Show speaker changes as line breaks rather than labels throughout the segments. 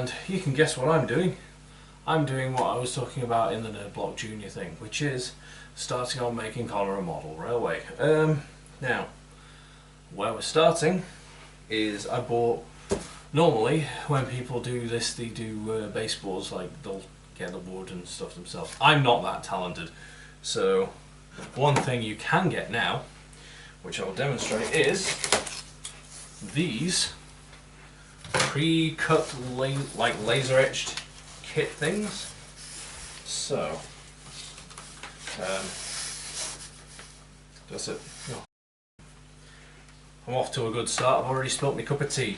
And you can guess what I'm doing. I'm doing what I was talking about in the Nerd Block Junior thing, which is starting on making Connor a model railway. Now, where we're starting is I bought, normally when people do this they do baseboards, like they'll get the wood and stuff themselves. I'm not that talented, so one thing you can get now, which I'll demonstrate, is these pre-cut like laser etched kit things. So that's it. Oh. I'm off to a good start. I've already spilt my cup of tea.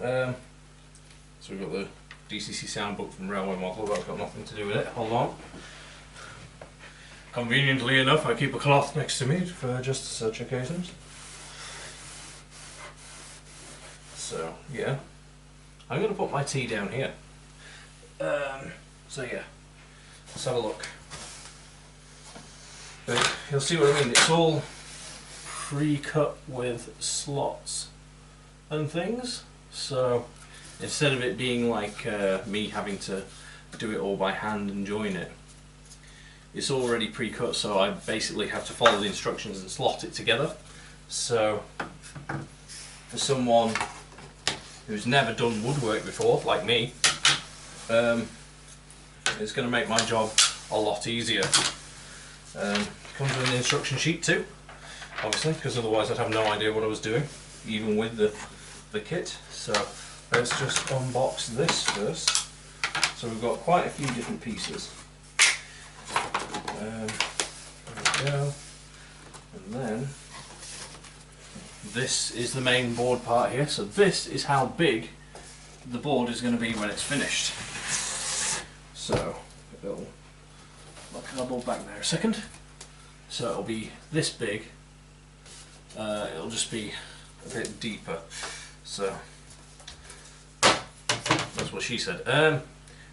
So we've got the DCC sound book from Railway Model, but I've got nothing to do with it. Hold on. Conveniently enough, I keep a cloth next to me for just such occasions. So yeah, I'm going to put my tea down here. So yeah, let's have a look. But you'll see what I mean. It's all pre-cut with slots and things. So instead of it being like me having to do it all by hand and join it, it's already pre-cut. So I basically have to follow the instructions and slot it together. So for someone who's never done woodwork before, like me, it's going to make my job a lot easier. Comes with an instruction sheet too, obviously, because otherwise I'd have no idea what I was doing, even with the kit. So let's just unbox this first. So we've got quite a few different pieces. There we go. And then this is the main board part here. So this is how big the board is going to be when it's finished. So it'll look a little back there a second. So it'll be this big. It'll just be a bit deeper. So that's what she said.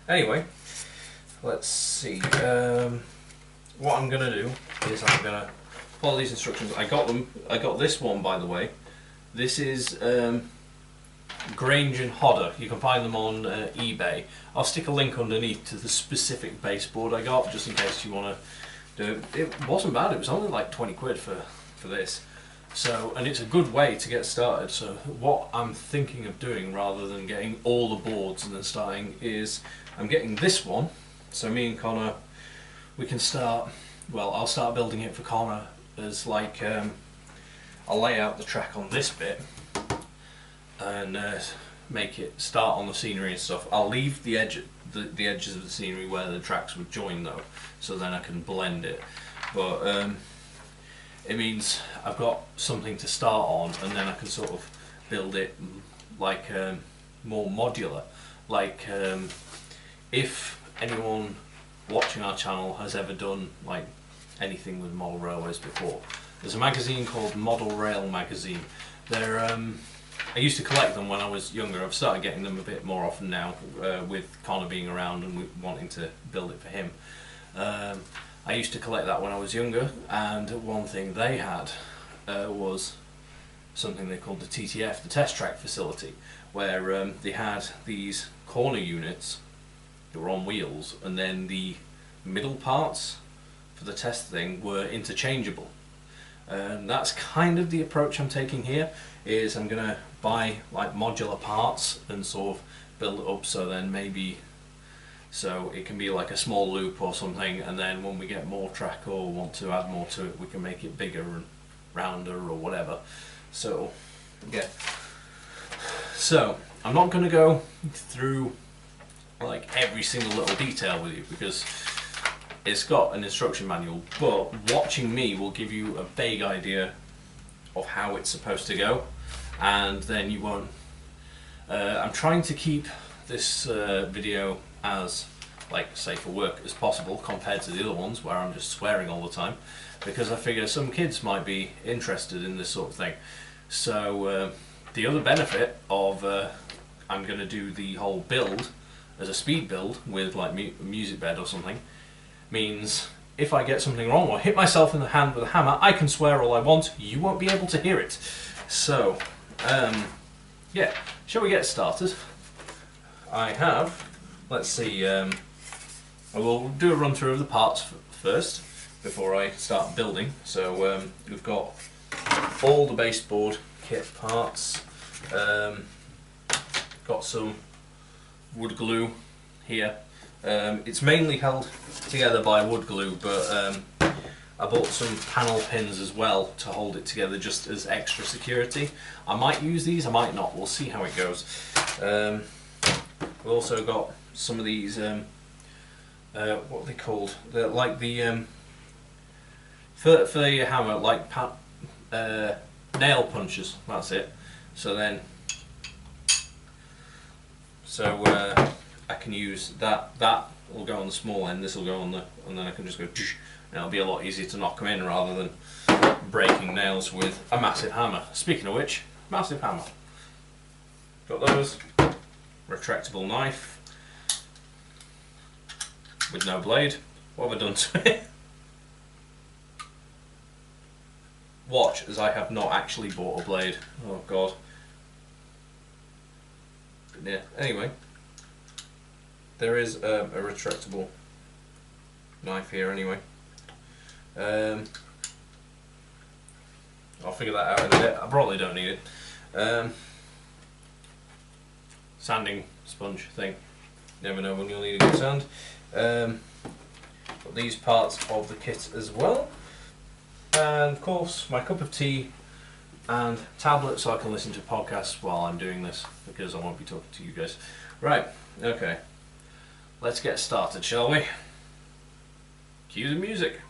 Anyway, let's see. What I'm going to do is I'm going to follow these instructions. I got this one, by the way. This is Grange and Hodder. You can find them on eBay. I'll stick a link underneath to the specific baseboard I got, just in case you want to do it. It wasn't bad. It was only like 20 quid for this. So, and it's a good way to get started. So what I'm thinking of doing, rather than getting all the boards and then starting, is I'm getting this one. So me and Connor, we can start. Well, I'll start building it for Connor as like I'll lay out the track on this bit and make it start on the scenery and stuff. I'll leave the edges of the scenery where the tracks would join though, so then I can blend it. But it means I've got something to start on, and then I can sort of build it like more modular. Like if anyone watching our channel has ever done like anything with model railways before, there's a magazine called Model Rail magazine. They're I used to collect them when I was younger. I've started getting them a bit more often now, with Connor being around and wanting to build it for him. I used to collect that when I was younger, and one thing they had was something they called the TTF, the test track facility, where they had these corner units that were on wheels, and then the middle parts for the test thing were interchangeable. And that's kind of the approach I'm taking here. Is I'm gonna buy like modular parts and sort of build it up, so then maybe so it can be like a small loop or something, and then when we get more track or want to add more to it, we can make it bigger and rounder or whatever. So yeah, so I'm not going to go through like every single little detail with you, because it's got an instruction manual, but watching me will give you a vague idea of how it's supposed to go, and then you won't. I'm trying to keep this video as like safe for work as possible compared to the other ones where I'm just swearing all the time, because I figure some kids might be interested in this sort of thing. So the other benefit of I'm going to do the whole build as a speed build with like a music bed or something, means if I get something wrong or hit myself in the hand with a hammer, I can swear all I want, you won't be able to hear it. So yeah, shall we get started? I have, let's see, I will do a run through of the parts first before I start building. So we've got all the baseboard kit parts, got some wood glue here. It's mainly held together by wood glue, but I bought some panel pins as well to hold it together just as extra security. I might use these, I might not, we'll see how it goes. We've also got some of these, what are they called? They're like the, for your hammer, like nail punchers, that's it. So then, I can use that will go on the small end, this will go on the, and then I can just go, and it'll be a lot easier to knock them in rather than breaking nails with a massive hammer. Speaking of which, massive hammer. Got those, retractable knife with no blade. What have I done to it? Watch as I have not actually bought a blade. Oh god. But yeah, anyway. There is a retractable knife here anyway. I'll figure that out in a bit. I probably don't need it. Sanding sponge thing. Never know when you'll need a good sand. Got these parts of the kit as well. And of course my cup of tea and tablet so I can listen to podcasts while I'm doing this, because I won't be talking to you guys. Right, okay. Let's get started, shall we? Cue the music.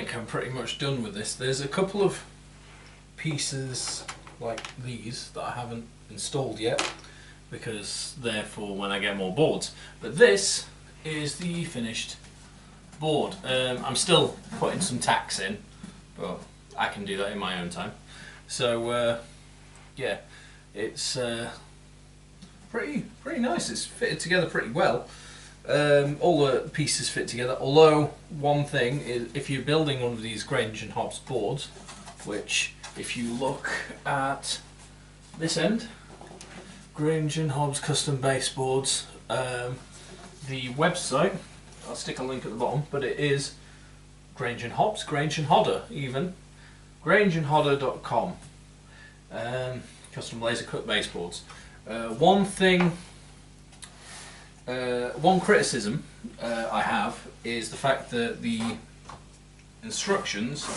think I'm pretty much done with this. There's a couple of pieces like these that I haven't installed yet, because they're for when I get more boards. But this is the finished board. I'm still putting some tacks in, but I can do that in my own time. So yeah, it's pretty nice. It's fitted together pretty well. All the pieces fit together, although one thing is, if you're building one of these Grange and Hobbs boards, which if you look at this end, Grange and Hobbs custom baseboards, the website, I'll stick a link at the bottom, but it is Grange and Hobbs, Grange and Hodder even, grangeandhodder.com, custom laser cut baseboards. One criticism I have is the fact that the instructions,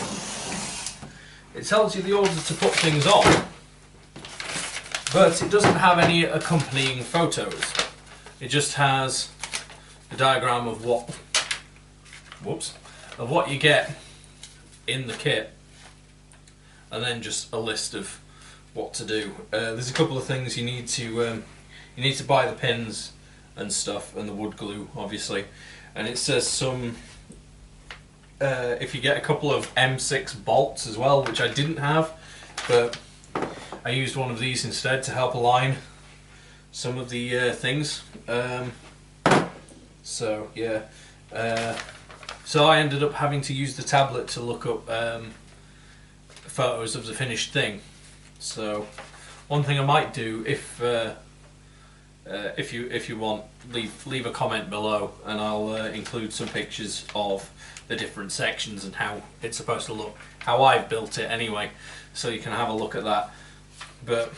it tells you the order to put things on, but it doesn't have any accompanying photos. It just has a diagram of what you get in the kit, and then just a list of what to do. There's a couple of things you need to buy the pins and stuff, and the wood glue obviously, and it says some if you get a couple of M6 bolts as well, which I didn't have, but I used one of these instead to help align some of the things. So yeah, so I ended up having to use the tablet to look up photos of the finished thing. So one thing I might do, if you want, leave a comment below, and I'll include some pictures of the different sections and how it's supposed to look, how I've built it anyway, so you can have a look at that. But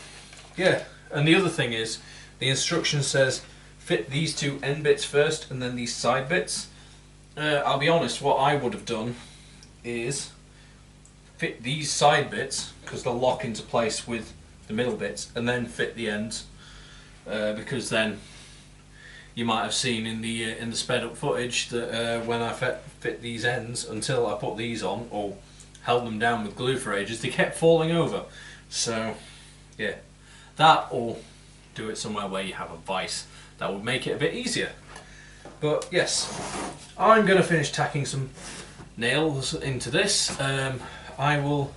yeah, and the other thing is, the instruction says fit these two end bits first and then these side bits. I'll be honest, what I would have done is fit these side bits, because they'll lock into place with the middle bits, and then fit the ends, because then you might have seen in the sped up footage that when I fit these ends, until I put these on or held them down with glue for ages, they kept falling over. So yeah, that, or do it somewhere where you have a vise. That would make it a bit easier. But yes, I'm going to finish tacking some nails into this. I will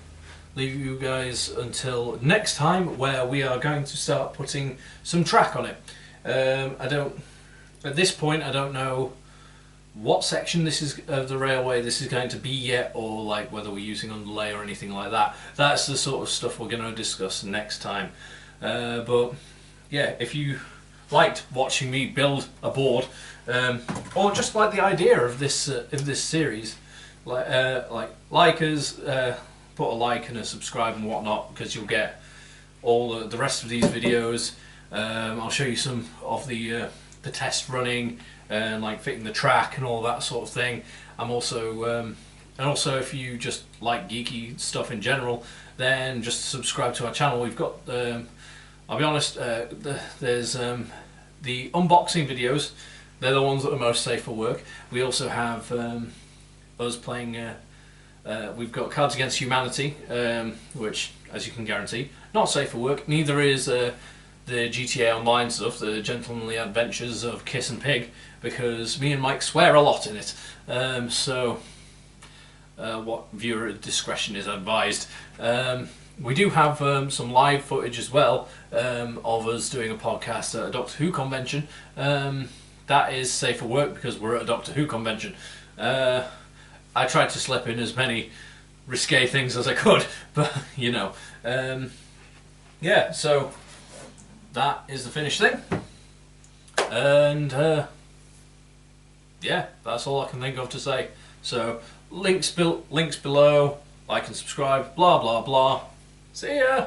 leave you guys until next time, where we are going to start putting some track on it. At this point I don't know what section this is of the railway this is going to be yet, or like whether we're using underlay or anything like that. That's the sort of stuff we're going to discuss next time. But yeah, if you liked watching me build a board, or just like the idea of this series, like us, put a like and a subscribe and whatnot, because you'll get all the rest of these videos. I'll show you some of the test running and like fitting the track and all that sort of thing. I'm also and also, if you just like geeky stuff in general, then just subscribe to our channel. We've got I'll be honest, there's the unboxing videos. They're the ones that are most safe for work. We also have us playing, we've got Cards Against Humanity, which, as you can guarantee, not safe for work. Neither is the GTA Online stuff, the Gentlemanly Adventures of Kiss and Pig, because me and Mike swear a lot in it. So what viewer discretion is advised. We do have some live footage as well of us doing a podcast at a Doctor Who convention. That is safe for work because we're at a Doctor Who convention. I tried to slip in as many risque things as I could, but you know. Yeah, so that is the finished thing. And yeah, that's all I can think of to say. So links below, like and subscribe, blah blah blah. See ya!